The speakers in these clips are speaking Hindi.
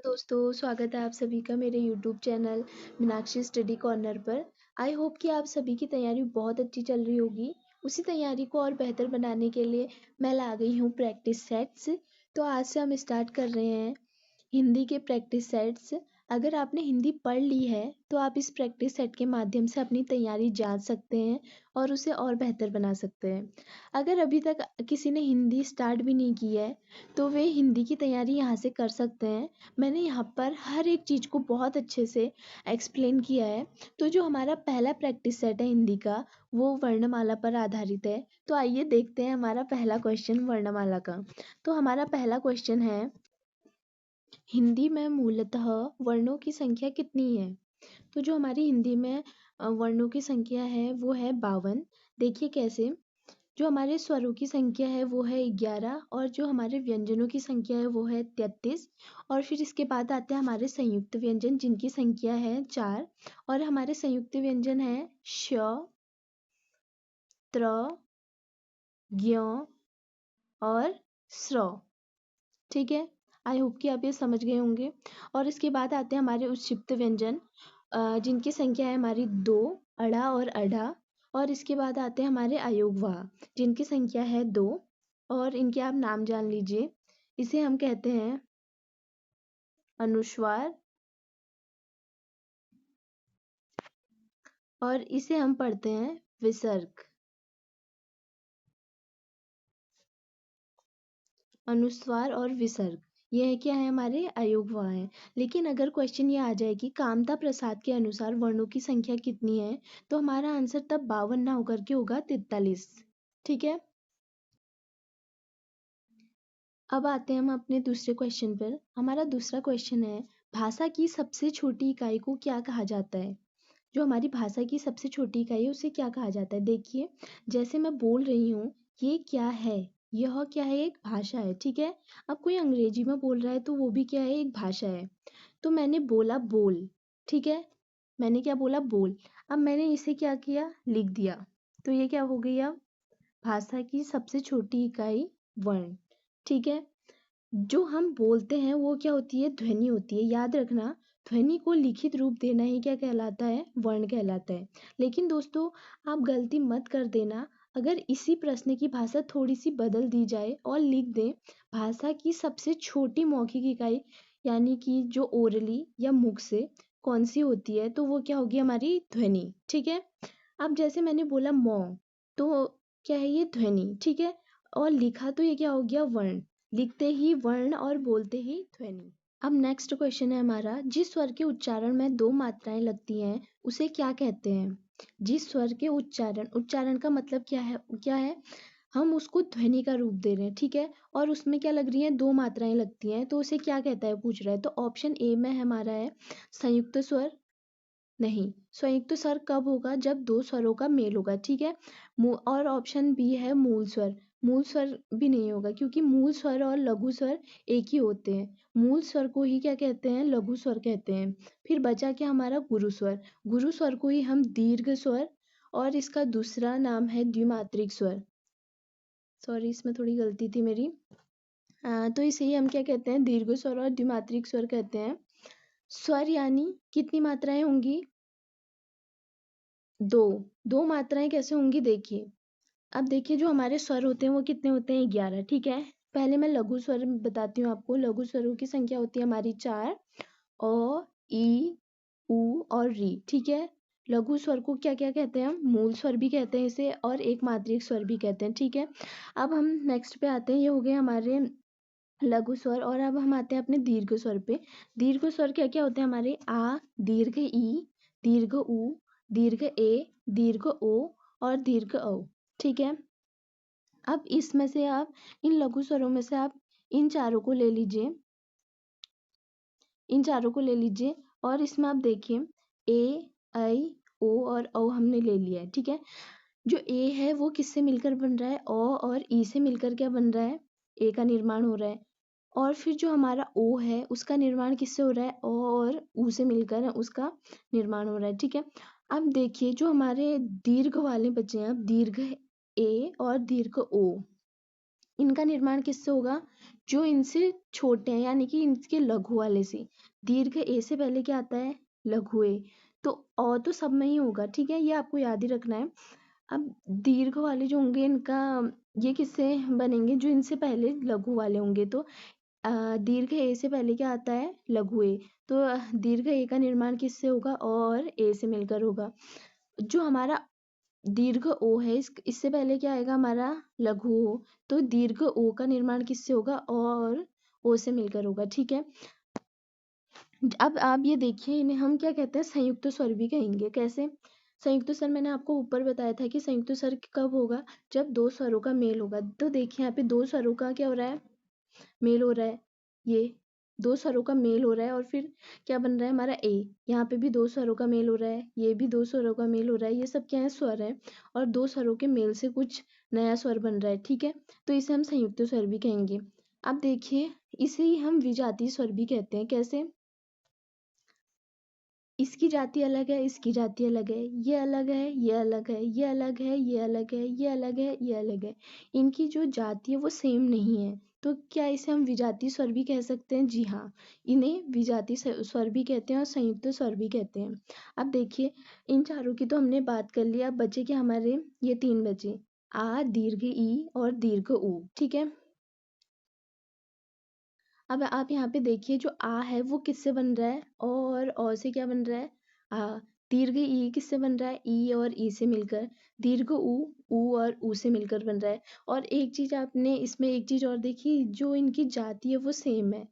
दोस्तों, स्वागत है आप सभी का मेरे YouTube channel Meenakshi study corner पर। आई होप कि आप सभी की तैयारी बहुत अच्छी चल रही होगी। उसी तैयारी को और बेहतर बनाने के लिए मैं ला गई हूँ प्रैक्टिस सेट्स। तो आज से हम स्टार्ट कर रहे हैं हिंदी के प्रैक्टिस सेट्स। अगर आपने हिंदी पढ़ ली है तो आप इस प्रैक्टिस सेट के माध्यम से अपनी तैयारी जांच सकते हैं और उसे और बेहतर बना सकते हैं। अगर अभी तक किसी ने हिंदी स्टार्ट भी नहीं की है तो वे हिंदी की तैयारी यहाँ से कर सकते हैं। मैंने यहाँ पर हर एक चीज़ को बहुत अच्छे से एक्सप्लेन किया है। तो जो हमारा पहला प्रैक्टिस सेट है हिंदी का, वो वर्णमाला पर आधारित है। तो आइए देखते हैं हमारा पहला क्वेश्चन वर्णमाला का। तो हमारा पहला क्वेश्चन है, हिंदी में मूलतः वर्णों की संख्या कितनी है? तो जो हमारी हिंदी में वर्णों की संख्या है वो है 52। देखिए कैसे, जो हमारे स्वरों की संख्या है वो है 11 और जो हमारे व्यंजनों की संख्या है वो है 33। और फिर इसके बाद आते हैं हमारे संयुक्त व्यंजन जिनकी संख्या है 4। और हमारे संयुक्त व्यंजन है श, त्र, ज्ञ और स्र। ठीक है, आई होप कि आप ये समझ गए होंगे। और इसके बाद आते हैं हमारे उत्क्षिप्त व्यंजन जिनकी संख्या है हमारी 2, अड़ा और अढ़ा। और इसके बाद आते हैं हमारे अयोगवाह जिनकी संख्या है 2 और इनके आप नाम जान लीजिए। इसे हम कहते हैं अनुस्वार और इसे हम पढ़ते हैं विसर्ग। अनुस्वार और विसर्ग यह क्या है, हमारे अयोगवाह है। लेकिन अगर क्वेश्चन ये आ जाए कि कामता प्रसाद के अनुसार वर्णों की संख्या कितनी है, तो हमारा आंसर तब 52 ना होकर के होगा 43। ठीक है, अब आते हैं हम अपने दूसरे क्वेश्चन पर। हमारा दूसरा क्वेश्चन है, भाषा की सबसे छोटी इकाई को क्या कहा जाता है? जो हमारी भाषा की सबसे छोटी इकाई है उसे क्या कहा जाता है? देखिए, जैसे मैं बोल रही हूँ, ये क्या है, यह क्या है, एक भाषा है। ठीक है, अब कोई अंग्रेजी में बोल रहा है तो वो भी क्या है, एक भाषा है। तो मैंने बोला बोल, ठीक है, मैंने क्या बोला, बोल। अब मैंने इसे क्या किया, लिख दिया। तो ये क्या हो गई, अब भाषा की सबसे छोटी इकाई वर्ण। ठीक है, जो हम बोलते हैं वो क्या होती है, ध्वनि होती है। याद रखना, ध्वनि को लिखित रूप देना ही क्या कहलाता है, वर्ण कहलाता है। लेकिन दोस्तों, आप गलती मत कर देना, अगर इसी प्रश्न की भाषा थोड़ी सी बदल दी जाए और लिख दें भाषा की सबसे छोटी मौखिक इकाई, यानी कि जो ओरली या मुख से कौन सी होती है, तो वो क्या होगी, हमारी ध्वनि। ठीक है, अब जैसे मैंने बोला मौ, तो क्या है, ये ध्वनि। ठीक है, और लिखा तो ये क्या हो गया, वर्ण। लिखते ही वर्ण और बोलते ही ध्वनि। अब नेक्स्ट क्वेश्चन है हमारा, जिस स्वर के उच्चारण में 2 मात्राएं लगती हैं उसे क्या कहते हैं? जिस स्वर के उच्चारण, उच्चारण का मतलब क्या है, हम उसको ध्वनि का रूप दे रहे हैं। ठीक है, और उसमें क्या लग रही है, 2 मात्राएं लगती हैं, तो उसे क्या कहता है, पूछ रहा है। तो ऑप्शन ए में हमारा है संयुक्त स्वर। नहीं, संयुक्त स्वर कब होगा, जब 2 स्वरों का मेल होगा। ठीक है, और ऑप्शन बी है मूल स्वर। मूल स्वर भी नहीं होगा क्योंकि मूल स्वर और लघु स्वर एक ही होते हैं। मूल स्वर को ही क्या कहते हैं, लघु स्वर कहते हैं। फिर बचा क्या हमारा, गुरु स्वर। गुरु स्वर को ही हम दीर्घ स्वर और इसका दूसरा नाम है द्विमात्रिक स्वर। सॉरी, इसमें थोड़ी गलती थी मेरी। तो इसे ही हम क्या कहते हैं, दीर्घ स्वर और द्विमात्रिक स्वर कहते हैं। स्वर यानी कितनी मात्राएं होंगी, 2। 2 मात्राएं कैसे होंगी, देखिए। अब देखिए, जो हमारे स्वर होते हैं वो कितने होते हैं, 11। ठीक है, पहले मैं लघु स्वर बताती हूँ आपको। लघु स्वरों की संख्या होती है हमारी 4, अ, ई, उ और री। ठीक है, लघु स्वर को क्या क्या कहते हैं, हम मूल स्वर भी कहते हैं इसे और एक मात्रिक स्वर भी कहते हैं। ठीक है, अब हम नेक्स्ट पे आते हैं, ये हो गए हमारे लघु स्वर। और अब हम आते हैं अपने दीर्घ स्वर पे। दीर्घ स्वर क्या क्या होते हैं हमारे, आ, दीर्घ ई, दीर्घ उ, दीर्घ ए, दीर्घ ओ और दीर्घ औ। ठीक है, अब इसमें से आप, इन लघु स्वरों में से आप इन चारों को ले लीजिए, इन चारों को ले लीजिए। और इसमें आप देखिए, ए, ऐ, ओ और औ हमने ले लिया है। ठीक है, जो ए है वो किससे मिलकर बन रहा है, ओ और ई से मिलकर क्या बन रहा है, ए का निर्माण हो रहा है। और फिर जो हमारा ओ है उसका निर्माण किससे हो रहा है, ओ और ऊ से मिलकर उसका निर्माण हो रहा है। ठीक है, अब देखिए, जो हमारे दीर्घ वाले बचे हैं, अब दीर्घ ए और दीर्घ ओ। इनका निर्माण किससे होगा? जो इनसे छोटे हैं, यानी कि इनके लघु वाले से। दीर्घ ए से पहले क्या आता है? लघु ए। तो तो सब में ही होगा, ठीक है, ये आपको याद ही रखना है। अब दीर्घ वाले जो होंगे इनका, ये किससे बनेंगे? जो इनसे पहले लघु वाले होंगे। तो दीर्घ ए से पहले क्या आता है? लघु ए। तो दीर्घ ए का निर्माण किससे होगा? और ए से मिलकर होगा। जो हमारा दीर्घ ओ है, इससे पहले क्या आएगा हमारा? लघु ओ। तो दीर्घ ओ का निर्माण किससे होगा? और ओ से मिलकर होगा, ठीक है। अब आप ये देखिए, इन्हें हम क्या कहते हैं? संयुक्त स्वर भी कहेंगे। कैसे? संयुक्त स्वर मैंने आपको ऊपर बताया था कि संयुक्त स्वर कब होगा? जब दो स्वरों का मेल होगा। तो देखिए यहाँ पे दो स्वरों का क्या हो रहा है? मेल हो रहा है। ये दो स्वरों का मेल हो रहा है और फिर क्या बन रहा है हमारा? ए। यहाँ पे भी दो स्वरों का मेल हो रहा है, ये भी दो स्वरों का मेल हो रहा है। ये सब क्या है? स्वर है। और दो स्वरों के मेल से कुछ नया स्वर बन रहा है, ठीक है। तो इसे हम संयुक्त स्वर भी कहेंगे। अब देखिए, इसे ही हम विजातीय स्वर भी कहते हैं। कैसे? इसकी जाति अलग है, इसकी जाति अलग है, ये अलग है, ये अलग है, ये अलग है, ये अलग है, ये अलग है, ये अलग है। इनकी जो जाति है वो सेम नहीं है। तो क्या इसे हम विजातीय स्वर भी कह सकते हैं? जी हाँ, इन्हें विजातीय स्वर भी कहते हैं और संयुक्त स्वर भी कहते हैं। अब देखिए, इन चारों की तो हमने बात कर ली। अब बचे क्या हमारे? ये तीन बचे, आ, दीर्घ ई और दीर्घ ऊ, ठीक है। अब आप यहाँ पे देखिए, जो आ है वो किससे बन रहा है? और से क्या बन रहा है? आ। दीर्घ ई किससे बन रहा है? ई और ई से मिलकर। दीर्घ ऊ और ऊ से मिलकर बन रहा है। और एक चीज आपने इसमें एक चीज और देखी, जो इनकी जाति है वो सेम है।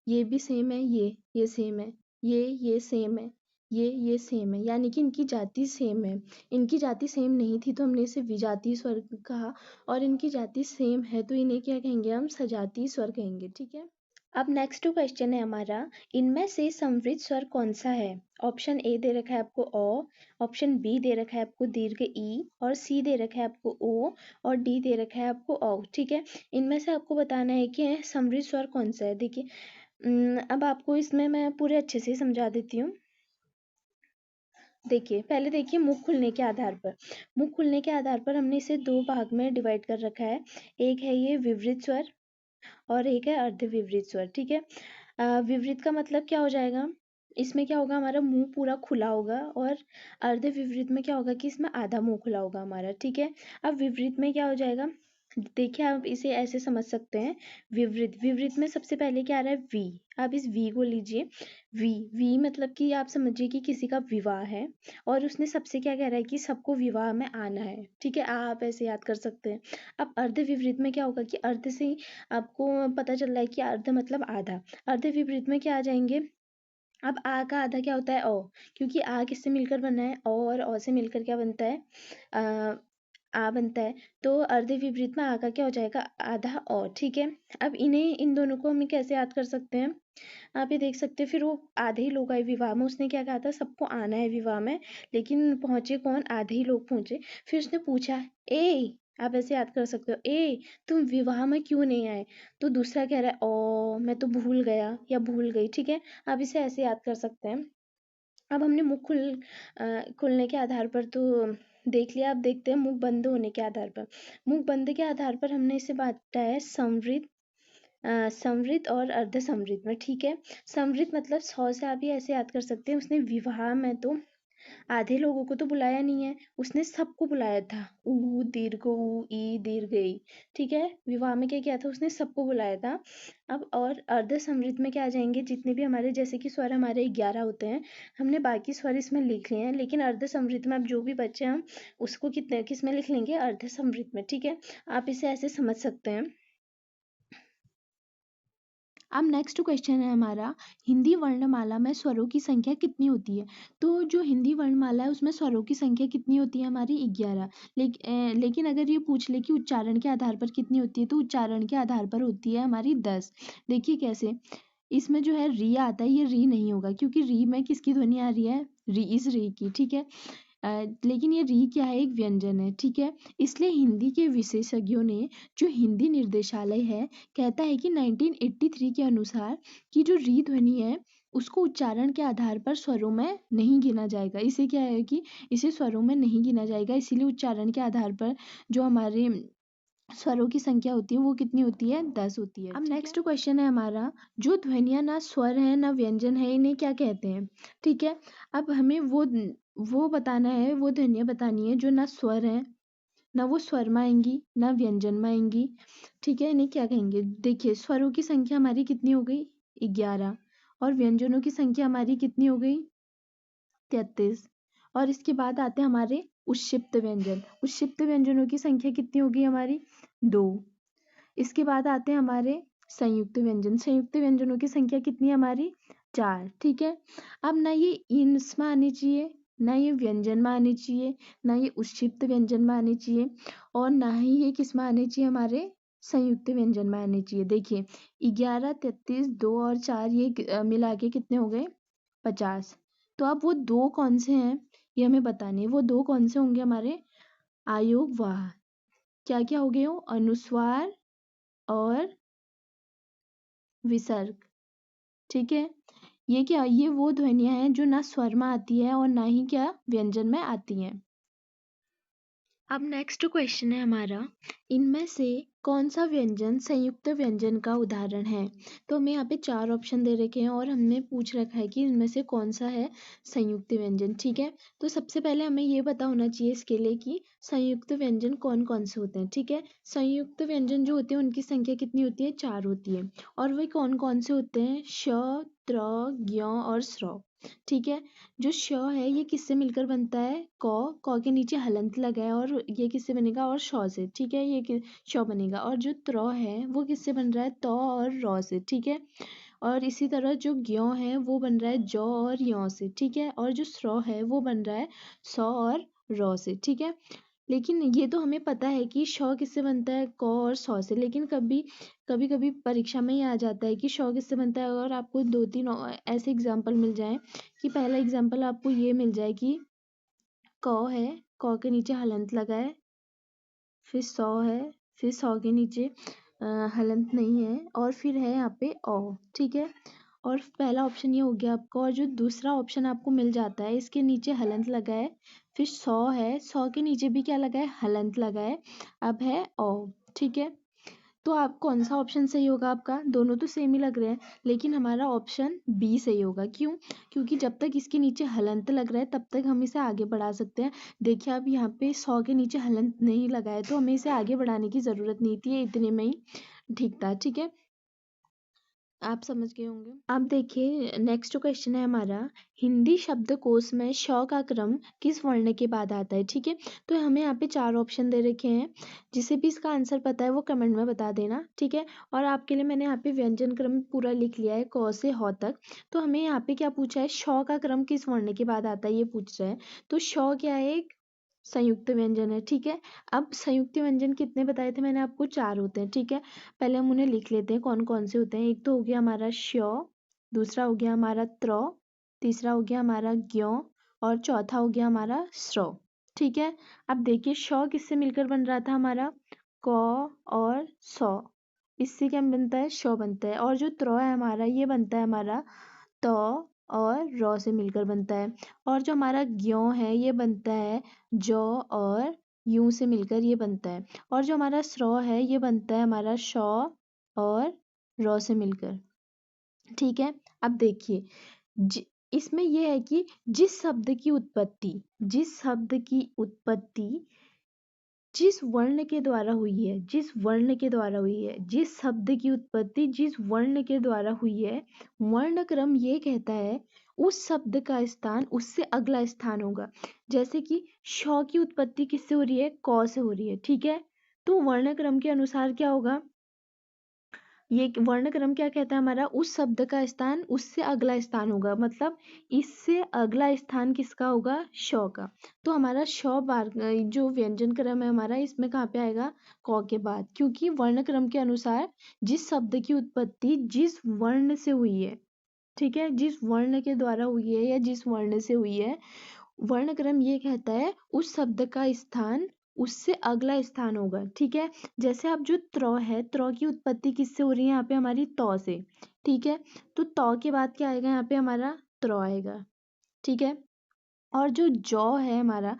ये भी सेम है, ये सेम है, ये सेम है, ये सेम है, यानी कि इनकी जाति सेम है। इनकी जाति सेम नहीं थी तो हमने इसे विजातीय स्वर कहा। और इनकी जाति सेम है तो इन्हें क्या कहेंगे? हम सजातीय स्वर कहेंगे, ठीक है। अब नेक्स्ट क्वेश्चन है हमारा, इनमें से समृद्ध स्वर कौन सा है? ऑप्शन ए दे रखा है आपको अ, ऑप्शन बी दे रखा है आपको दीर्घ ई, और सी दे रखा है आपको ओ, और डी दे रखा है आपको औ, ठीक है। इनमें से आपको बताना है कि समृद्ध स्वर कौन सा है। देखिए, अब आपको इसमें मैं पूरे अच्छे से समझा देती हूँ। देखिए, पहले देखिए, मुख खुलने के आधार पर, मुख खुलने के आधार पर हमने इसे दो भाग में डिवाइड कर रखा है। एक है ये विवृत स्वर और एक है अर्धविवृत स्वर, ठीक है। विवृत का मतलब क्या हो जाएगा? इसमें क्या होगा? हमारा मुंह पूरा खुला होगा। और अर्धविवृत में क्या होगा कि इसमें आधा मुंह खुला होगा हमारा, ठीक है। अब विवृत में क्या हो जाएगा? देखिए, आप इसे ऐसे समझ सकते हैं। विवृत विवृत में सबसे पहले क्या आ रहा है? वी। आप इस वी को लीजिए। वी वी मतलब कि आप समझिए कि किसी का विवाह है और उसने सबसे क्या कह रहा है कि सबको विवाह में आना है, ठीक है। आप ऐसे याद कर सकते हैं। अब अर्ध विवृत में क्या होगा कि अर्ध से ही आपको पता चल रहा है कि अर्ध मतलब आधा। अर्ध विपरीत में क्या आ जाएंगे? अब आ का आधा क्या होता है? ओ। क्योंकि आ किससे मिलकर बना है? औ और औ से मिलकर क्या बनता है? आ बनता है। तो अर्ध विपरीत में आ का क्या हो जाएगा? आधा और, ठीक है। अब इन्हें इन दोनों को हम कैसे याद कर सकते हैं? आप ये देख सकते हैं, फिर वो आधे ही लोग आए विवाह में। उसने क्या कहा था? सबको आना है विवाह में, लेकिन पहुंचे कौन? आधे ही लोग पहुंचे। फिर उसने पूछा, ए, आप ऐसे याद कर सकते हो, ए तुम विवाह में क्यों नहीं आए? तो दूसरा कह रहा है, ओ मैं तो भूल गया या भूल गई, ठीक है। आप इसे ऐसे याद कर सकते हैं। अब हमने मुख खुलने के आधार पर तो देख लिया। अब देखते हैं मुख बंद होने के आधार पर। मुख बंद के आधार पर हमने इसे बांटा है समृद्ध, समृद्ध और अर्ध समृद्ध में, ठीक है। समृद्ध मतलब 100 से आप ये ऐसे याद कर सकते हैं, उसने विवाह में तो आधे लोगों को तो बुलाया नहीं है, उसने सबको बुलाया था। ऊ दीर्घ ऊ, ई दीर्घ ई, ठीक है। विवाह में क्या किया था? उसने सबको बुलाया था। अब और अर्ध समृद्ध में क्या आ जाएंगे? जितने भी हमारे जैसे कि स्वर हमारे 11 होते हैं, हमने बाकी स्वर इसमें लिख लिए हैं, लेकिन अर्ध समृद्ध में अब जो भी बचे हम उसको कितने किस में लिख लेंगे? अर्ध समृद्ध में, ठीक है। आप इसे ऐसे समझ सकते हैं। अब नेक्स्ट क्वेश्चन है हमारा, हिंदी वर्णमाला में स्वरों की संख्या कितनी होती है? तो जो हिंदी वर्णमाला है उसमें स्वरों की संख्या कितनी होती है हमारी? 11। लेकिन अगर ये पूछ ले कि उच्चारण के आधार पर कितनी होती है, तो उच्चारण के आधार पर होती है हमारी 10। देखिए कैसे, इसमें जो है री आता है, ये री नहीं होगा क्योंकि री में किसकी ध्वनि आ रही है? री, इस री की, ठीक है। लेकिन ये री क्या है? एक व्यंजन है, ठीक है। इसलिए हिंदी के विशेषज्ञों ने, जो हिंदी निर्देशालय है, कहता है कि 1983 के अनुसार कि जो री ध्वनि है उसको उच्चारण के आधार पर स्वरों में नहीं गिना जाएगा। इसे क्या है कि इसे स्वरों में नहीं गिना जाएगा, इसीलिए उच्चारण के आधार पर जो हमारे स्वरों की संख्या होती है वो कितनी होती है? 10 होती है। अब नेक्स्ट क्वेश्चन है हमारा, जो ध्वनियाँ ना स्वर है ना व्यंजन है इन्हें क्या कहते हैं? ठीक है, अब हमें वो बताना है, वो ध्वनियाँ बतानी है जो ना स्वर है, ना वो स्वर में आएंगी ना व्यंजन में आएंगी। ठीक है, इन्हें क्या कहेंगे? देखिए, स्वरों की संख्या हमारी कितनी हो गई? 11। और व्यंजनों की संख्या हमारी कितनी हो गई? 33। और इसके बाद आते हैं हमारे उच्छिष्ट व्यंजन। उच्छिष्ट व्यंजनों की संख्या कितनी होगी हमारी? 2। इसके बाद आते हैं हमारे संयुक्त व्यंजन। संयुक्त व्यंजनों की संख्या कितनी है हमारी? 4। ठीक है, अब ना ये इसमें आनी चाहिए, ना ये व्यंजन में आनी चाहिए, ना ये उच्छिष्ट व्यंजन में आनी चाहिए, और ना ही ये किस में आनी चाहिए? हमारे संयुक्त व्यंजन में आनी चाहिए। देखिए, 11, 33, 2 और 4 ये मिला के कितने हो गए? 50। तो अब वो दो कौन से हैं ये हमें बताने हैं। वो दो कौन से होंगे हमारे? आयोग वाह। क्या क्या हो गए हो? अनुस्वार और विसर्ग। ठीक है, ये क्या? ये वो ध्वनियां हैं जो ना स्वर में आती है और ना ही क्या व्यंजन में आती हैं। अब नेक्स्ट क्वेश्चन है हमारा, इनमें से कौन सा व्यंजन संयुक्त व्यंजन का उदाहरण है? तो हमें यहाँ पे 4 ऑप्शन दे रखे हैं और हमने पूछ रखा है कि इनमें से कौन सा है संयुक्त व्यंजन। ठीक है, तो सबसे पहले हमें ये पता होना चाहिए इसके लिए कि संयुक्त व्यंजन कौन कौन से होते हैं। ठीक है, संयुक्त व्यंजन जो होते हैं उनकी संख्या कितनी होती है? 4 होती है। और वे कौन कौन से होते हैं? श, त्र, ज्ञ और स्र। ठीक है, जो श है ये किससे मिलकर बनता है? क के नीचे हलंत लगा है और ये किससे बनेगा? और श से। ठीक है, ये श बनेगा। और जो त्र है वो किससे बन रहा है? त और र से। ठीक है, और इसी तरह जो ज्ञ है वो बन रहा है ज और य से। ठीक है, और जो स्र है वो बन रहा है स और र से। ठीक है, लेकिन ये तो हमें पता है कि श किससे बनता है? क और स से। लेकिन कभी कभी कभी परीक्षा में ही आ जाता है कि श किससे बनता है, और आपको 2-3 ऐसे एग्जाम्पल मिल जाए कि पहला एग्जाम्पल आपको ये मिल जाए कि क है, क के नीचे हलंत लगा है, फिर स है, फिर स के नीचे हलंत नहीं है, और फिर है यहाँ पे अ। ठीक है, और पहला ऑप्शन ये हो गया आपका। और जो दूसरा ऑप्शन आपको मिल जाता है, इसके नीचे हलंत लगा है, फिर स है, स के नीचे भी क्या लगा है? हलंत लगा है, अब है अ। ठीक है, तो आप कौन सा ऑप्शन सही होगा आपका? दोनों तो सेम ही लग रहे हैं, लेकिन हमारा ऑप्शन बी सही होगा। क्यों? क्योंकि जब तक इसके नीचे हलंत लग रहा है तब तक हम इसे आगे बढ़ा सकते हैं। देखिए, अब यहाँ पे 100 के नीचे हलंत नहीं लगा है तो हमें इसे आगे बढ़ाने की ज़रूरत नहीं थी, ये इतने में ही ठीक था। ठीक है, आप समझ गए होंगे। अब देखिए, नेक्स्ट क्वेश्चन है हमारा, हिंदी शब्दकोश में श का क्रम किस वर्ण के बाद आता है? ठीक है, तो हमें यहाँ पे 4 ऑप्शन दे रखे हैं, जिसे भी इसका आंसर पता है वो कमेंट में बता देना। ठीक है, और आपके लिए मैंने यहाँ पे व्यंजन क्रम पूरा लिख लिया है क से ह तक। तो हमें यहाँ पे क्या पूछा है? श का क्रम किस वर्ण के बाद आता है ये पूछ रहा है। तो श क्या है? एक संयुक्त व्यंजन है। ठीक है, अब संयुक्त व्यंजन कितने बताए थे मैंने आपको? 4 होते हैं। ठीक है, पहले हम उन्हें लिख लेते हैं कौन कौन से होते हैं। एक तो हो गया हमारा श, दूसरा हो गया हमारा त्र, तीसरा हो गया हमारा ज्ञ, और चौथा हो गया हमारा स्र। ठीक है, अब देखिए, श किससे मिलकर बन रहा था हमारा? क और स। इससे क्या बनता है? श बनता है। और जो त्र है हमारा ये बनता है हमारा त और र से मिलकर बनता है। और जो हमारा ज्ञ है ये बनता है ज और यू से मिलकर ये बनता है। और जो हमारा स्र है ये बनता है हमारा श और र से मिलकर। ठीक है, अब देखिए, इसमें यह है कि जिस शब्द की उत्पत्ति जिस वर्ण के द्वारा हुई है, जिस शब्द की उत्पत्ति जिस वर्ण के द्वारा हुई है, वर्ण क्रम ये कहता है उस शब्द का स्थान उससे अगला स्थान होगा। जैसे कि श की उत्पत्ति किससे हो रही है? क से हो रही है। ठीक है, तो वर्ण क्रम के अनुसार क्या होगा? ये वर्ण क्रम क्या कहता है हमारा? उस शब्द का स्थान उससे अगला स्थान होगा, मतलब इससे अगला स्थान किसका होगा? श का। तो हमारा श बार जो व्यंजन क्रम है हमारा, इसमें कहाँ पे आएगा? क के बाद, क्योंकि वर्ण क्रम के अनुसार जिस शब्द की उत्पत्ति जिस वर्ण से हुई है, ठीक है, जिस वर्ण के द्वारा हुई है या जिस वर्ण से हुई है, वर्ण क्रम ये कहता है उस शब्द का स्थान उससे अगला स्थान होगा। ठीक है, जैसे अब जो त्र है, त्र की उत्पत्ति किससे हो रही है? यहाँ पे हमारी त से। ठीक है, तो त के बाद क्या आएगा? यहाँ पे हमारा त्र आएगा। ठीक है, और जो जौ है हमारा,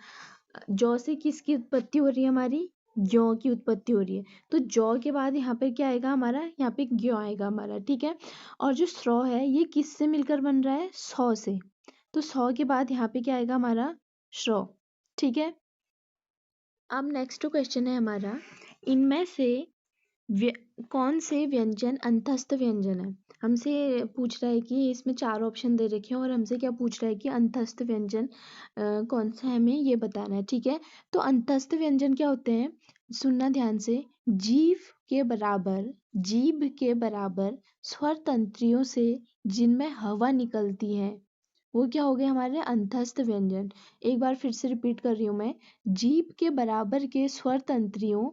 जौ से किसकी उत्पत्ति हो रही है हमारी? ज्यों की उत्पत्ति हो रही है। तो जौ के बाद यहाँ पे क्या आएगा हमारा, यहाँ पे ज्यों आएगा हमारा, ठीक है। और जो स्रौ है ये किससे मिलकर बन रहा है, सौ से। तो सौ के बाद यहाँ पे क्या आएगा हमारा, श्रौ, ठीक है। अब नेक्स्ट क्वेश्चन है हमारा, इनमें से कौन से व्यंजन अंतस्थ व्यंजन है। हमसे पूछ रहा है कि इसमें चार ऑप्शन दे रखे हैं और हमसे क्या पूछ रहा है कि अंतस्थ व्यंजन कौन सा है, हमें ये बताना है, ठीक है। तो अंतस्थ व्यंजन क्या होते हैं, सुनना ध्यान से। जीभ के बराबर स्वर तंत्रियों से जिनमें हवा निकलती है, वो क्या हो गए हमारे अंतस्थ व्यंजन। एक बार फिर से रिपीट कर रही हूँ मैं, जीभ के बराबर के स्वर तंत्रियों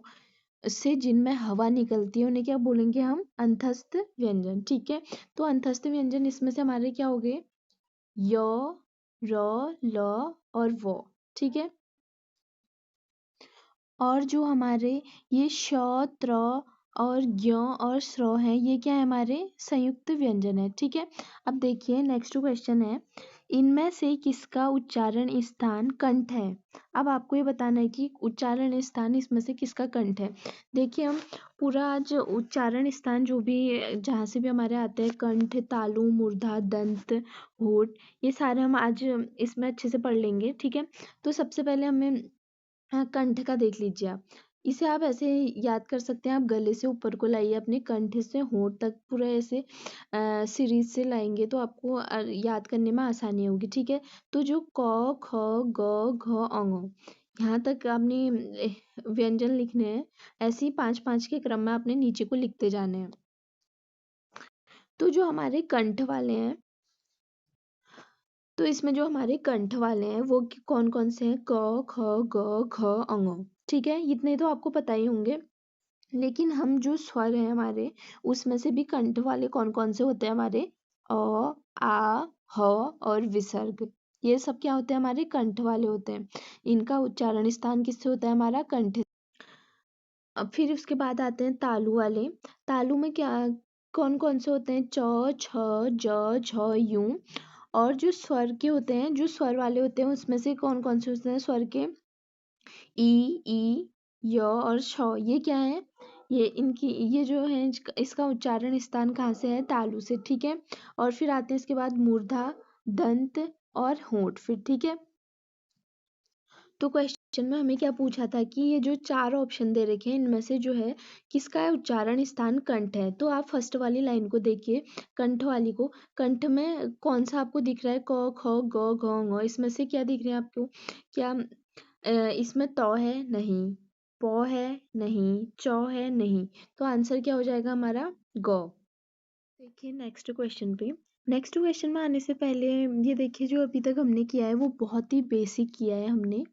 से जिनमें हवा निकलती है उन्हें क्या बोलेंगे हम, अंतस्थ व्यंजन, ठीक है। तो अंतस्थ व्यंजन इसमें से हमारे क्या हो गए, य, र, ल और वो, ठीक है। और जो हमारे ये श, त्र और ज्ञ और स्र हैं, ये क्या है हमारे संयुक्त व्यंजन है, ठीक है। अब देखिए नेक्स्ट क्वेश्चन है, इनमें से किसका उच्चारण स्थान कंठ है। अब आपको ये बताना है कि उच्चारण स्थान इसमें से किसका कंठ है। देखिए हम पूरा आज उच्चारण स्थान जो भी जहाँ से भी हमारे आते हैं, कंठ, तालु, मूर्धा, दंत, होठ, ये सारे हम आज इसमें अच्छे से पढ़ लेंगे, ठीक है। तो सबसे पहले हमें, हाँ, कंठ का देख लीजिए आप। इसे आप ऐसे याद कर सकते हैं, आप गले से ऊपर को लाइए, अपने कंठ से होंठ तक पूरा ऐसे सीरीज से लाएंगे तो आपको याद करने में आसानी होगी, ठीक है। तो जो क, ख, ग, घ, अंग, यहाँ तक आपने व्यंजन लिखने हैं, ऐसे ही पांच पांच के क्रम में आपने नीचे को लिखते जाने हैं। तो जो हमारे कंठ वाले हैं, तो इसमें जो हमारे कंठ वाले हैं वो कौन कौन से हैं, क, ख, ग, घ, अंग, ठीक है। इतने तो आपको पता ही होंगे। लेकिन हम जो स्वर हैं हमारे, उसमें से भी कंठ वाले कौन कौन से होते हैं हमारे, अ, आ, ह और विसर्ग, ये सब क्या होते हैं हमारे कंठ वाले होते हैं। इनका उच्चारण स्थान किससे होता है हमारा, कंठ। अब फिर उसके बाद आते हैं तालु वाले। तालु में क्या कौन कौन से होते हैं, च, छ, ज, झ, यूं। और जो स्वर के होते हैं, जो स्वर वाले होते हैं उसमें से कौन कौन से होते हैं स्वर के, ई, य और श, ये क्या है, ये इनकी ये जो है इसका उच्चारण स्थान कहाँ से है, तालु से, ठीक है। और फिर आते हैं इसके बाद मूर्धा, दंत और होंठ, फिर ठीक है। तो क्वेश्चन में हमें क्या पूछा था कि ये जो चार ऑप्शन दे रखे हैं इनमें से जो है किसका उच्चारण स्थान कंठ है। तो आप फर्स्ट वाली लाइन को देखिए, कंठ वाली को, कंठ में कौन सा आपको दिख रहा है, क, ख, ग, घ, ङ, इसमें से क्या दिख रहे हैं आपको, क्या इसमें त है, नहीं, प है, नहीं, च है, नहीं। तो आंसर क्या हो जाएगा हमारा, ग। देखिए नेक्स्ट क्वेश्चन पे, नेक्स्ट क्वेश्चन में आने से पहले ये देखिए जो अभी तक हमने किया है वो बहुत ही बेसिक किया है हमने।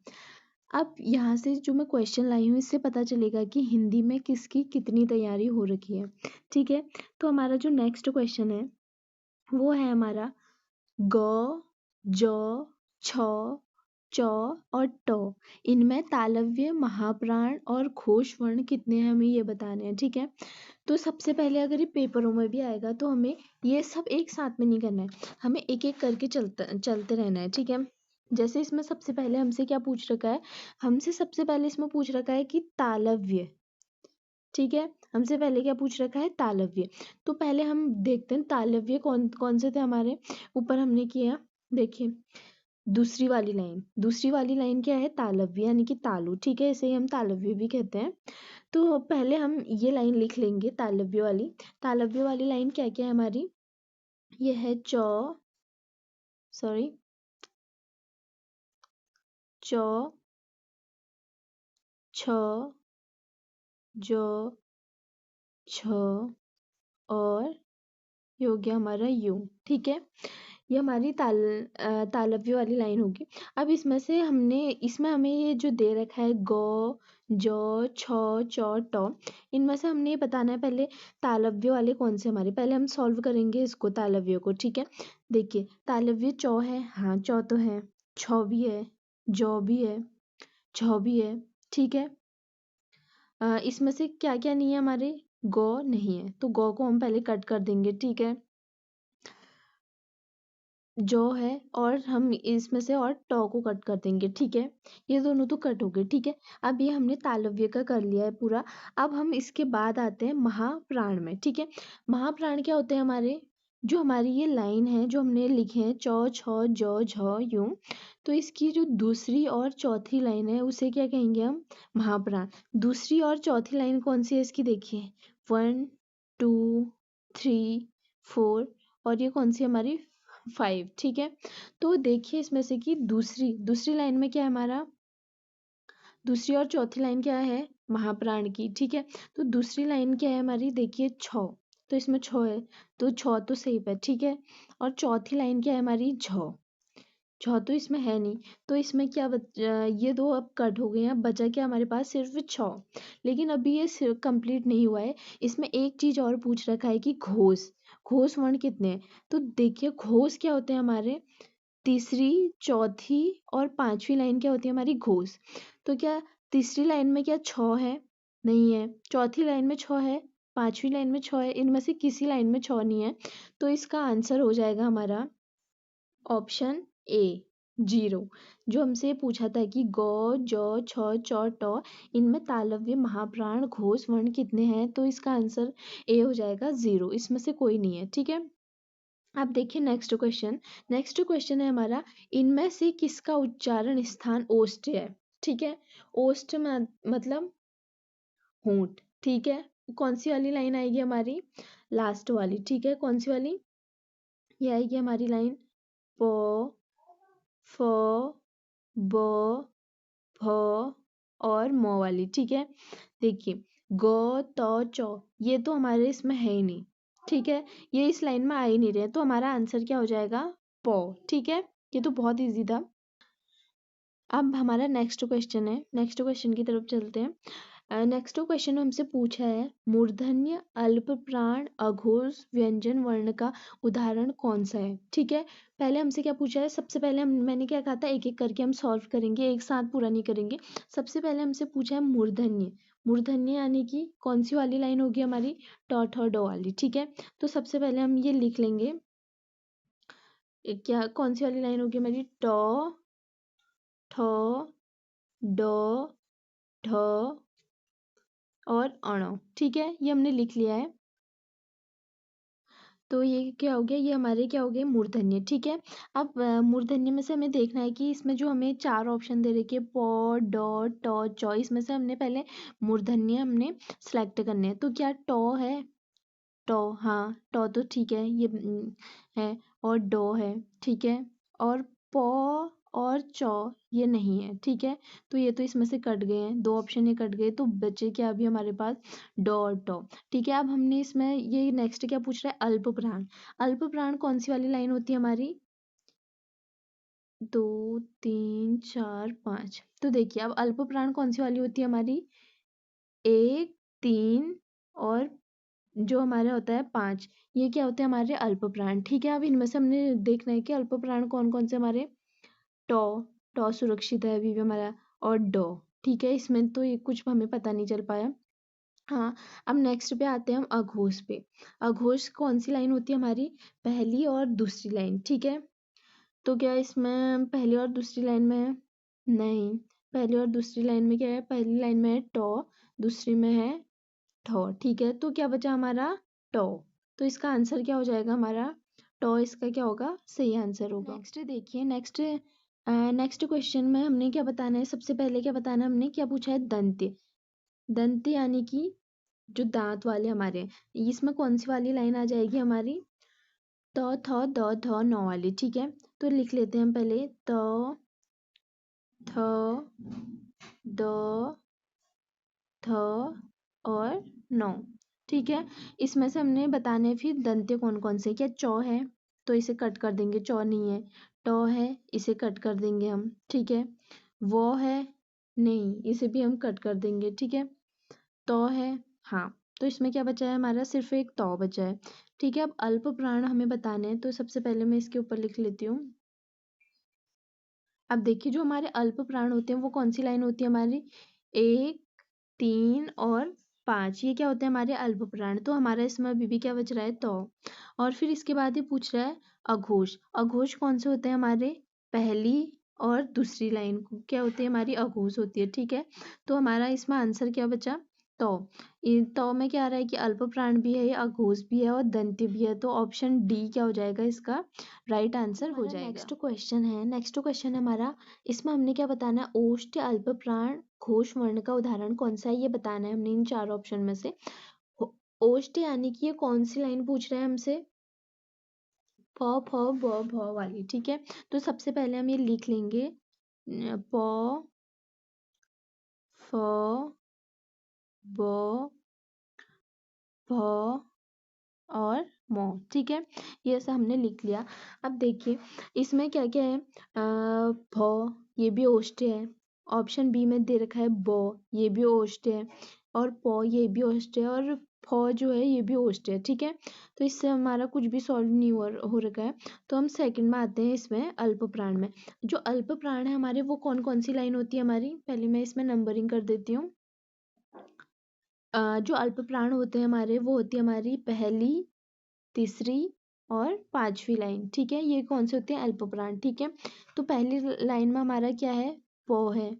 अब यहाँ से जो मैं क्वेश्चन लाई हूँ इससे पता चलेगा कि हिंदी में किसकी कितनी तैयारी हो रखी है, ठीक है। तो हमारा जो नेक्स्ट क्वेश्चन है वो है हमारा, ग, ज, छ, च और ट, इनमें तालव्य, महाप्राण और घोष वर्ण कितने हैं, हमें ये बताने हैं, ठीक है। तो सबसे पहले अगर ये पेपरों में भी आएगा तो हमें ये सब एक साथ में नहीं करना है, हमें एक एक करके चलते रहना है, ठीक है। जैसे इसमें सबसे पहले हमसे क्या पूछ रखा है, हमसे सबसे पहले इसमें पूछ रखा है कि तालव्य, ठीक है। हमसे पहले क्या पूछ रखा है, तालव्य। तो पहले हम देखते हैं तालव्य कौन कौन से थे हमारे, ऊपर हमने किया, देखिए दूसरी वाली लाइन क्या है, तालव्य यानी कि तालु, ठीक है, इसे ही हम तालव्य भी कहते हैं। तो पहले हम ये लाइन लिख लेंगे तालव्य वाली। तालव्य वाली लाइन क्या क्या है हमारी, ये है सॉरी, च, छ, ज, छ और ये हो गया हमारा यू, ठीक है। ये हमारी तालव्य वाली लाइन होगी। अब इसमें हमें ये जो दे रखा है ग, ज, छ, च, ट, इनमें से हमने ये बताना है पहले तालव्य वाले कौन से हमारे, पहले हम सॉल्व करेंगे इसको तालव्य को, ठीक है। देखिए तालव्य च है, हाँ च तो है, छ भी है, ज भी है, छ भी है, ठीक है। इसमें से क्या क्या नहीं है हमारे, ग नहीं है, तो ग को हम पहले कट कर देंगे, ठीक है। जौ है और हम इसमें से और टॉ को कट कर देंगे, ठीक है। ये दोनों तो कट हो गए, ठीक है। अब ये हमने तालव्य का कर लिया है पूरा। अब हम इसके बाद आते हैं महाप्राण में, ठीक है। महाप्राण क्या होते हैं हमारे, जो हमारी ये लाइन है जो हमने लिखे हैं चौ छ जौ झ यूं, तो इसकी जो दूसरी और चौथी लाइन है उसे क्या कहेंगे हम, महाप्राण। दूसरी और चौथी लाइन कौन सी है इसकी, देखिए 1 2 3 4 और ये कौन सी हमारी 5, ठीक है। तो देखिए इसमें से कि दूसरी दूसरी लाइन में क्या है हमारा, दूसरी और चौथी लाइन क्या है, महाप्राण की, ठीक है। तो दूसरी लाइन क्या है हमारी, देखिए छ, तो इसमें छ है, तो छ तो सेफ है, ठीक है। और चौथी लाइन क्या है हमारी, झ, झ तो इसमें है नहीं। तो इसमें क्या ये दो अब कट हो गए हैं, अब बचा क्या हमारे पास, सिर्फ छ। लेकिन अभी ये कंप्लीट नहीं हुआ है, इसमें एक चीज और पूछ रखा है कि घोष, घोष वर्ण कितने हैं। तो देखिए घोष क्या होते हैं हमारे, तीसरी चौथी और पांचवी लाइन क्या होती है हमारी, घोष। तो क्या तीसरी लाइन में क्या छ है, नहीं है। चौथी लाइन में छ है, पांचवी लाइन में छ है, इनमें से किसी लाइन में छ नहीं है। तो इसका आंसर हो जाएगा हमारा ऑप्शन ए, 0। जो हमसे पूछा था कि गौ जौ छ चौ टौ, इनमें तालव्य महाप्राण घोष वर्ण कितने हैं, तो इसका आंसर ए हो जाएगा 0, इसमें से कोई नहीं है, ठीक है। अब देखिए नेक्स्ट क्वेश्चन, नेक्स्ट क्वेश्चन है हमारा, इनमें से किसका उच्चारण स्थान ओष्ठ है, ठीक है। ओष्ठ में मतलब होंठ, ठीक है। कौन सी वाली लाइन आएगी हमारी, लास्ट वाली, ठीक है। कौन सी वाली, ये आएगी हमारी लाइन प फ ब भ और म वाली, ठीक है। देखिए ग त च, ये तो हमारे इसमें है ही नहीं, ठीक है। ये इस लाइन में आ ही नहीं रहे, तो हमारा आंसर क्या हो जाएगा, प, ठीक है। ये तो बहुत इजी था। अब हमारा नेक्स्ट क्वेश्चन है, नेक्स्ट क्वेश्चन की तरफ चलते हैं। नेक्स्ट क्वेश्चन हमसे पूछा है, मूर्धन्य अल्प प्राण अघोष व्यंजन वर्ण का उदाहरण कौन सा है, ठीक है। पहले हमसे क्या पूछा है, सबसे पहले मैंने क्या कहा था, एक एक करके हम सॉल्व करेंगे, एक साथ पूरा नहीं करेंगे। सबसे पहले हमसे पूछा है मूर्धन्य, मूर्धन्य यानी कि कौन सी वाली लाइन होगी हमारी, टॉ ठ डॉ वाली, ठीक है। तो सबसे पहले हम ये लिख लेंगे, क्या कौन सी वाली लाइन होगी हमारी, टॉ ठ ड ढ और अण, ठीक है। ये हमने लिख लिया है। तो ये क्या हो गया, ये हमारे क्या हो गए, मूर्धन्य, ठीक है। अब मूर्धन्य में से हमें देखना है कि इसमें जो हमें चार ऑप्शन दे रखे प ड ट च, इसमें से हमने पहले मूर्धन्य हमने सेलेक्ट करने हैं। तो क्या टॉ है, टॉ, हाँ टॉ तो ठीक है, ये है। और डॉ है, ठीक है। और प और चौ ये नहीं है, ठीक है। तो ये तो इसमें से कट गए हैं, दो ऑप्शन ये कट गए, तो बचे क्या अभी हमारे पास, डॉ और टॉ, ठीक है। अब हमने इसमें ये नेक्स्ट क्या पूछ रहा है, अल्प प्राण। अल्प प्राण कौन सी वाली लाइन होती है हमारी, 2 3 4 5। तो देखिए अब अल्प प्राण कौन सी वाली होती है हमारी, 1 3 और जो हमारा होता है 5, ये क्या होते हैं हमारे अल्प प्राण, ठीक है। अब इनमें से हमने देखना है कि अल्प प्राण कौन कौन से हमारे, टॉ, टॉ सुरक्षित है अभी भी हमारा, और डॉ, ठीक है। इसमें तो ये कुछ हमें पता नहीं चल पाया। हाँ, अब नेक्स्ट पे आते हैं हम अघोष पे। अघोष कौन सी लाइन होती है हमारी, पहली और दूसरी लाइन, ठीक है। तो क्या इसमें पहली और दूसरी लाइन में है, नहीं। पहली और दूसरी लाइन में क्या है, पहली लाइन में है टॉ, दूसरी में है ठॉ, ठीक है। तो क्या बचा हमारा, टॉ। तो इसका आंसर क्या हो जाएगा हमारा, टॉ इसका क्या होगा, सही आंसर होगा। नेक्स्ट देखिए, नेक्स्ट नेक्स्ट क्वेश्चन में हमने क्या बताना है, सबसे पहले क्या बताना है, हमने क्या पूछा है, दंत्य। दंत्य यानी कि जो दांत वाले हमारे, इसमें कौन सी वाली लाइन आ जाएगी हमारी, त थ द ध न वाली, ठीक है। तो लिख लेते हैं हम पहले, त थ द थ और नौ, ठीक है। इसमें से हमने बताने हैं फिर दंत्य कौन कौन से, क्या चौ है तो इसे कट कर देंगे, चौ नहीं है। टॉ है, इसे कट कर देंगे हम, ठीक है। वो है, नहीं, इसे भी हम कट कर देंगे, ठीक है। तौ है, हाँ। तो इसमें क्या बचा है हमारा, सिर्फ एक तौ बचा है, ठीक है। अब अल्प प्राण हमें बताने हैं, तो सबसे पहले मैं इसके ऊपर लिख लेती हूँ। अब देखिए जो हमारे अल्प प्राण होते हैं वो कौन सी लाइन होती है हमारी, 1 3 और 5, ये क्या होते हैं हमारे अल्प प्राण। तो हमारा इसमें अभी भी क्या बच रहा है, तो। और फिर इसके बाद ये पूछ रहा है अघोष। अघोष कौन से होते हैं हमारे? पहली और दूसरी लाइन को क्या होती है हमारी? अघोष होती है। ठीक है, तो हमारा इसमें आंसर क्या बचा? तो तो में क्या आ रहा है कि अल्प प्राण भी है, ये अघोष भी है और दंती भी है, तो ऑप्शन डी क्या हो जाएगा इसका राइट आंसर हो जाएगा। नेक्स्ट क्वेश्चन है हमारा, इसमें हमने क्या बताना है? ओष्ठ अल्प प्राण घोष वर्ण का उदाहरण कौन सा है ये बताना है हमने इन चार ऑप्शन में से। ओष्ठ यानी कि ये कौन सी लाइन पूछ रहा है हमसे? प फ ब भ वाली। ठीक है, तो सबसे पहले हम ये लिख लेंगे प फ ब भ और मो। ठीक है, ये ऐसा हमने लिख लिया। अब देखिए इसमें क्या क्या है? भ ये भी ओष्ठ है, ऑप्शन बी में दे रखा है ब ये भी ओष्ठ है, और प ये भी ओष्ठ है, और फ जो है ये भी ओष्ठ है। ठीक है, तो इससे हमारा कुछ भी सॉल्व नहीं हो रखा है। तो हम सेकंड में आते हैं इसमें अल्प प्राण में। जो अल्प प्राण है हमारे वो कौन कौन सी लाइन होती है हमारी? पहले मैं इसमें नंबरिंग कर देती हूँ। जो अल्प प्राण होते हैं हमारे वो होती है हमारी पहली, तीसरी और पांचवी लाइन। ठीक है, ये कौन से होते हैं? अल्प प्राण। ठीक है, तो पहली लाइन में हमारा क्या है? पो है।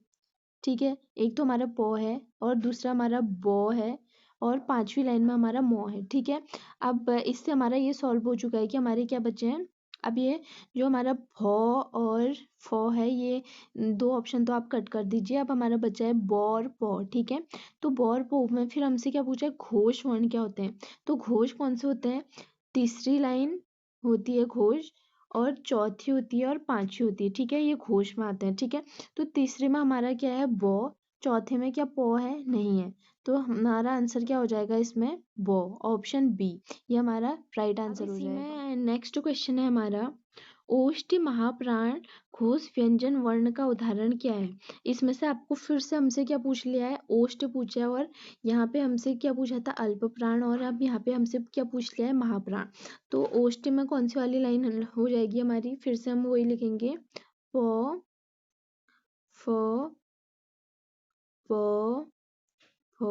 ठीक है, एक तो हमारा पो है और दूसरा हमारा बो है और पांचवी लाइन में हमारा मो है। ठीक है, अब इससे हमारा ये सॉल्व हो चुका है कि हमारे क्या बचे हैं। अब ये जो हमारा भौ और फो है, ये दो ऑप्शन तो आप कट कर दीजिए। अब हमारा बचा है बो और पो। ठीक है, तो बो और पो में फिर हमसे क्या पूछा है? घोष वर्ण क्या होते हैं? तो घोष कौन से होते हैं? तीसरी लाइन होती है घोष, और चौथी होती है और पांचवी होती है। ठीक है, ये घोष में आते हैं। ठीक है, तो तीसरे में हमारा क्या है? बो। चौथे में क्या पो है? नहीं है, तो हमारा आंसर क्या हो जाएगा इसमें? बो, ऑप्शन बी, ये हमारा राइट आंसर हो जाएगा। नेक्स्ट क्वेश्चन है हमारा, ओष्ठी महाप्राण घोष व्यंजन वर्ण का उदाहरण क्या है? इसमें से आपको फिर से हमसे क्या पूछ लिया है? ओष्ठ पूछा है, और यहाँ पे हमसे क्या पूछा था? अल्प प्राण, और अब यहाँ पे हमसे क्या पूछ लिया है? महाप्राण। तो ओष्ठ में कौन सी वाली लाइन हो जाएगी हमारी? फिर से हम वही लिखेंगे, प फ प फ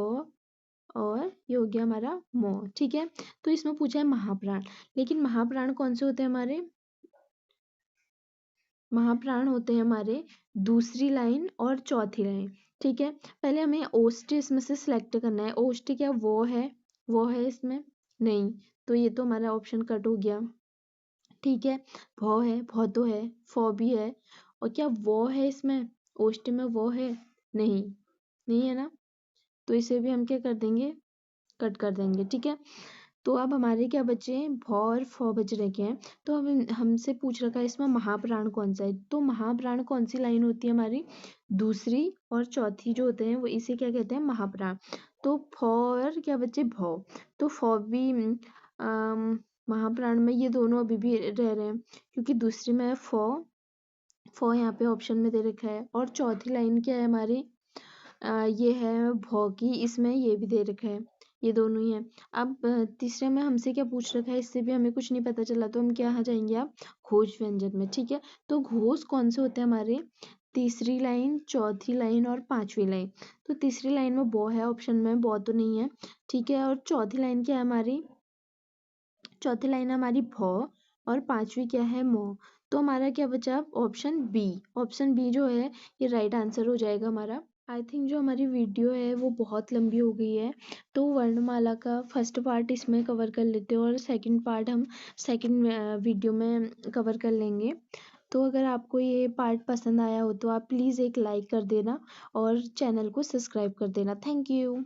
और ये हो गया हमारा मो। ठीक है, तो इसमें पूछा है महाप्राण, लेकिन महाप्राण कौन से होते हैं हमारे? महाप्राण होते हैं हमारे दूसरी लाइन और चौथी लाइन। ठीक है, पहले हमें ओष्ठ इसमें से सिलेक्ट करना है। ओष्ठ क्या वो है इसमें? नहीं, तो ये तो हमारा ऑप्शन कट हो गया। ठीक है, भौ है, भौ तो है, फौ भी है, और क्या वो है इसमें? ओष्ठ में वो है? नहीं, नहीं है ना, तो इसे भी हम क्या कर देंगे? कट कर देंगे। ठीक है, तो अब हमारे क्या बचे हैं? भौ और फौ बच रखे हैं। तो अब हमसे पूछ रखा है इसमें महाप्राण कौन सा है? तो महाप्राण कौन सी लाइन होती है हमारी? दूसरी और चौथी जो होते हैं वो इसे क्या कहते हैं? महाप्राण। तो फौ और क्या बचे? भौ। तो फौ भी महाप्राण में ये दोनों अभी भी रह रहे हैं, क्योंकि दूसरी में है फौ। फौ यहाँ पे ऑप्शन में दे रखा है, और चौथी लाइन क्या है हमारी? ये है भौ की, इसमें ये भी दे रखा है, ये दोनों ही है। अब तीसरे में हमसे क्या पूछ रखा है? इससे भी हमें कुछ नहीं पता चला, तो हम क्या आ जाएंगे आप? घोष व्यंजन में। ठीक है, तो घोष कौन से होते हैं हमारे? तीसरी लाइन, चौथी लाइन और पांचवी लाइन। तो तीसरी लाइन में बो है, ऑप्शन में बो तो नहीं है। ठीक है, और चौथी लाइन क्या है हमारी? चौथी लाइन हमारी भौ, और पांचवी क्या है? मो। तो हमारा क्या बचा? Option B. ऑप्शन बी जो है ये राइट आंसर हो जाएगा हमारा। आई थिंक जो हमारी वीडियो है वो बहुत लंबी हो गई है, तो वर्णमाला का फर्स्ट पार्ट इसमें कवर कर लेते हैं और सेकंड पार्ट हम सेकंड वीडियो में कवर कर लेंगे। तो अगर आपको ये पार्ट पसंद आया हो तो आप प्लीज़ एक लाइक कर देना और चैनल को सब्सक्राइब कर देना। Thank you.